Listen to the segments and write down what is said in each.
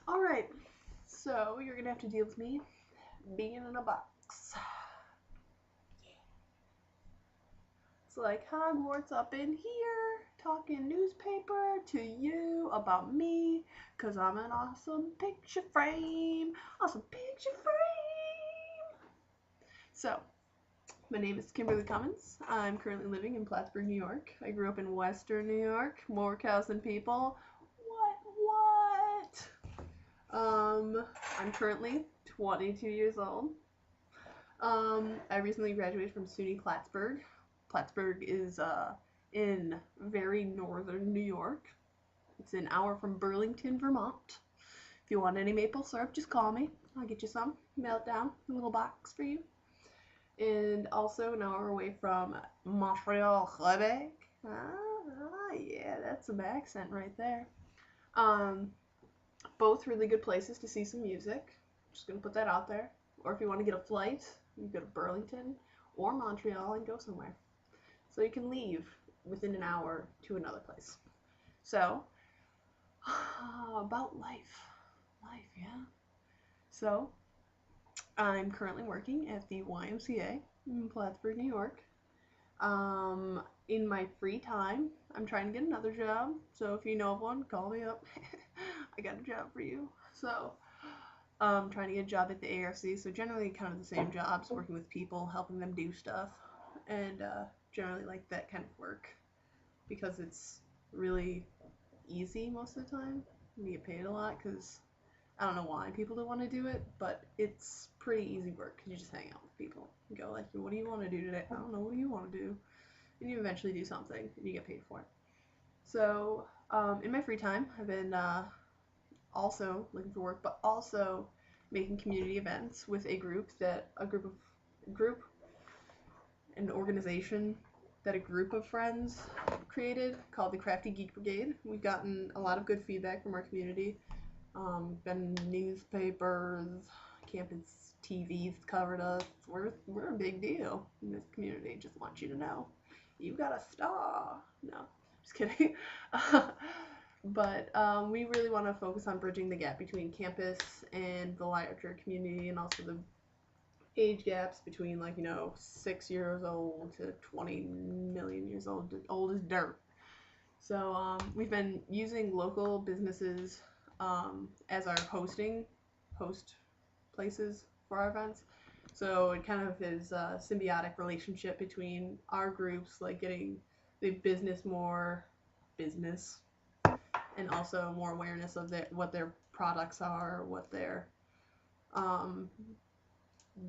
Alright, so you're gonna have to deal with me being in a box. It's like Hogwarts up in here, talking newspaper to you about me, cause I'm an awesome picture frame. Awesome picture frame! So, my name is Kimberly Cummins. I'm currently living in Plattsburgh, New York. I grew up in Western New York. More cows than people. What? I'm currently 22 years old. I recently graduated from SUNY Plattsburgh. Plattsburgh is in very northern New York. It's an hour from Burlington, Vermont. If you want any maple syrup, just call me. I'll get you some. Mail it down in a little box for you. And also an hour away from Montreal, Quebec. Yeah, that's some accent right there. Um, Both really good places to see some music. Just gonna put that out there. Or if you want to get a flight, you go to Burlington or Montreal and go somewhere. So you can leave within an hour to another place. So, about life. Life, yeah. So, I'm currently working at the YMCA in Plattsburgh, New York. In my free time, I'm trying to get another job. So if you know of one, call me up. I got a job for you. So, trying to get a job at the ARC. So generally, kind of the same jobs, working with people, helping them do stuff, and generally like that kind of work because it's really easy most of the time. You get paid a lot because I don't know why people don't want to do it, but it's pretty easy work because you just hang out with people and go like, what do you want to do today? I don't know, what do you want to do? And you eventually do something and you get paid for it. So in my free time, I've been also looking for work, but also making community events with a group, an organization that a group of friends created called the Crafty Geek Brigade. We've gotten a lot of good feedback from our community. Been in newspapers, campus TVs covered us. We're a big deal in this community. Just want you to know, you got a star. No, just kidding. But we really want to focus on bridging the gap between campus and the larger community, and also the age gaps between 6 years old to 20 million years old, old as dirt. So we've been using local businesses as our host places for our events. So it kind of is a symbiotic relationship between our groups, like getting the business more business, and also more awareness of what their products are, what um,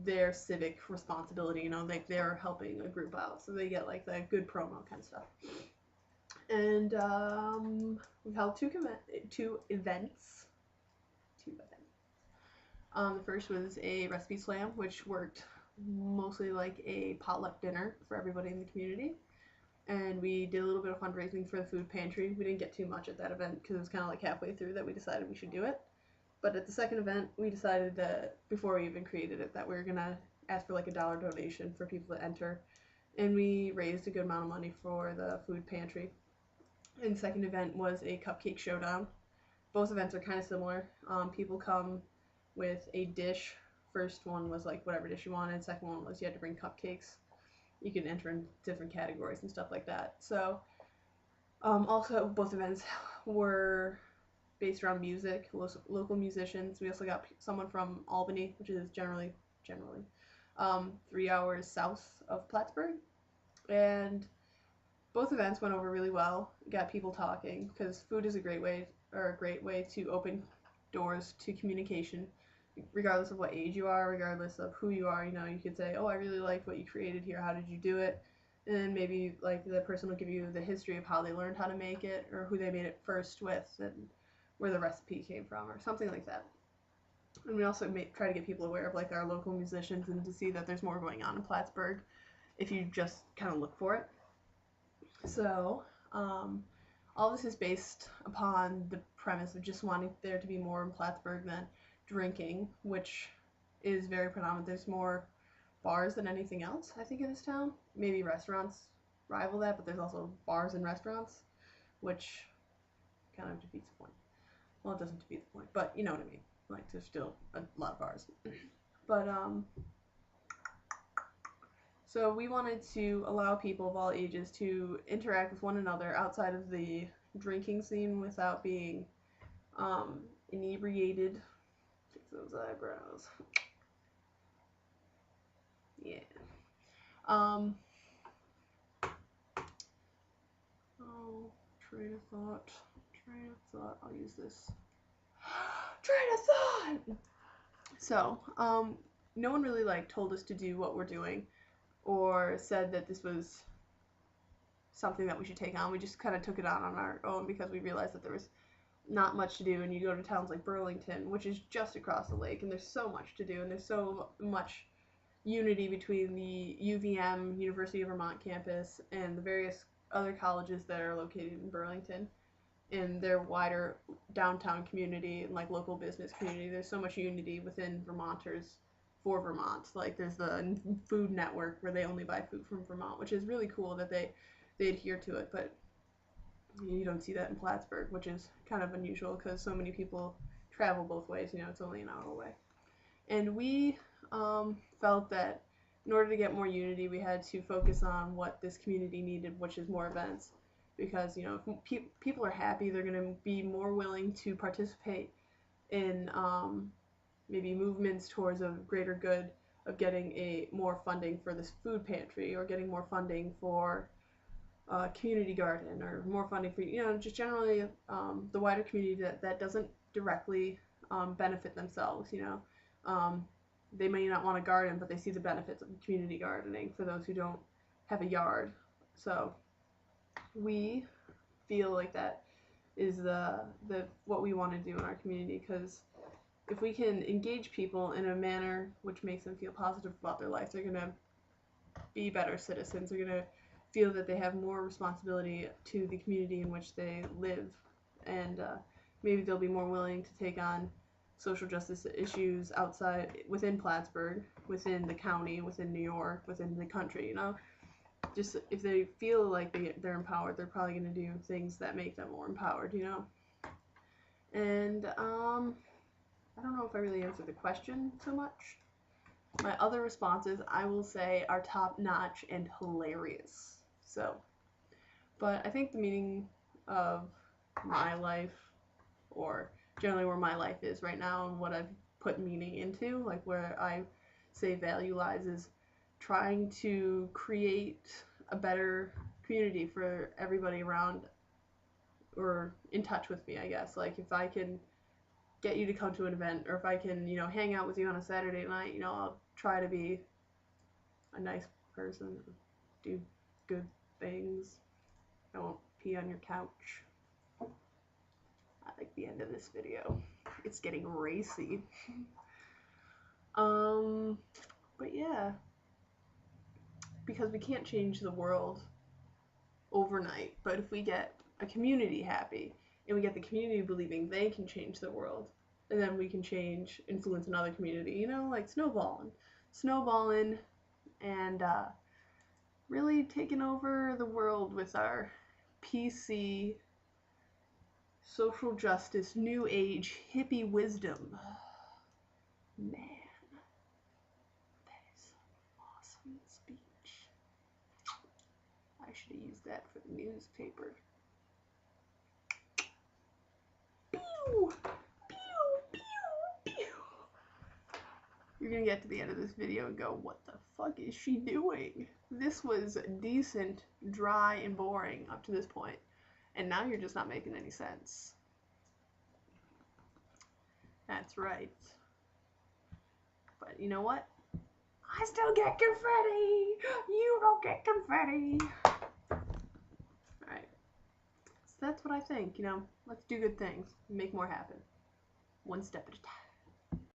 their civic responsibility. Like they're helping a group out, so they get like the good promo kind of stuff. And we held two events. Two events. The first was a recipe slam, which worked mostly like a potluck dinner for everybody in the community. And we did a little bit of fundraising for the food pantry. We didn't get too much at that event because it was kind of like halfway through that we decided we should do it. But at the second event, we decided that before we even created it, that we were gonna ask for like $1 donation for people to enter, and we raised a good amount of money for the food pantry. And the second event was a cupcake showdown. Both events are kind of similar. People come with a dish. First one was like whatever dish you wanted. Second one was you had to bring cupcakes. You can enter in different categories and stuff like that. So also both events were based around music, local musicians. We also got someone from Albany, which is generally 3 hours south of Plattsburgh, and both events went over really well. Got people talking because food is a great way to open doors to communication, regardless of what age you are, regardless of who you are. You could say, "Oh, I really like what you created here. How did you do it?" And then maybe like the person will give you the history of how they learned how to make it, or who they made it first with, and where the recipe came from, or something like that. And we also try to get people aware of like our local musicians and to see that there's more going on in Plattsburgh if you just kind of look for it. So all this is based upon the premise of just wanting there to be more in Plattsburgh than drinking, which is very predominant. There's more bars than anything else, I think, in this town. Maybe restaurants rival that, but there's also bars and restaurants, which kind of defeats the point. Well, it doesn't defeat the point, but you know what I mean. Like, there's still a lot of bars. But, so we wanted to allow people of all ages to interact with one another outside of the drinking scene without being inebriated. Fix those eyebrows. Yeah. Oh, train of thought. I'll use this. Train of thought! So, no one really, like, told us to do what we're doing or said that this was something that we should take on. We just kind of took it on our own because we realized that there was not much to do, and you go to towns like Burlington, which is just across the lake, and there's so much to do, and there's so much unity between the UVM, University of Vermont campus, and the various other colleges that are located in Burlington, in their wider downtown community and like local business community. There's so much unity within Vermonters for Vermont. Like, there's the food network where they only buy food from Vermont, which is really cool that they adhere to it, but you don't see that in Plattsburgh, which is kind of unusual because so many people travel both ways. You know, it's only an hour away. And we felt that in order to get more unity, we had to focus on what this community needed, which is more events. Because, you know, if people are happy, they're going to be more willing to participate in maybe movements towards a greater good of getting more funding for this food pantry, or getting more funding for community garden, or more funding for, you know, just generally the wider community that doesn't directly benefit themselves, you know. They may not want to garden, but they see the benefits of community gardening for those who don't have a yard. So we feel like that is the what we want to do in our community, because if we can engage people in a manner which makes them feel positive about their life, they're going to be better citizens. They're going to feel that they have more responsibility to the community in which they live, and maybe they'll be more willing to take on social justice issues within Plattsburgh, within the county, within New York, within the country, you know. Just if they feel like they're empowered, they're probably going to do things that make them more empowered, you know. And I don't know if I really answered the question so much. My other responses, I will say, are top-notch and hilarious. So, but I think the meaning of my life, or generally where my life is right now and what I've put meaning into, like where I say value lies, is trying to create a better community for everybody around or in touch with me, I guess. Like, if I can get you to come to an event, or if I can, you know, hang out with you on a Saturday night, you know, I'll try to be a nice person, do good things. I won't pee on your couch. I like the end of this video. It's getting racy. But yeah, because we can't change the world overnight, but if we get a community happy, and we get the community believing they can change the world, and then we can influence another community, you know, like snowballing, and really taking over the world with our PC, social justice, new age, hippie wisdom. Man, that is an awesome speech. I should have used that for the newspaper. Pew! You're gonna get to the end of this video and go, what the fuck is she doing? This was decent, dry, and boring up to this point, and now you're just not making any sense. That's right. But you know what? I still get confetti! You don't get confetti! Alright. So that's what I think, you know. Let's do good things. Make more happen. One step at a time.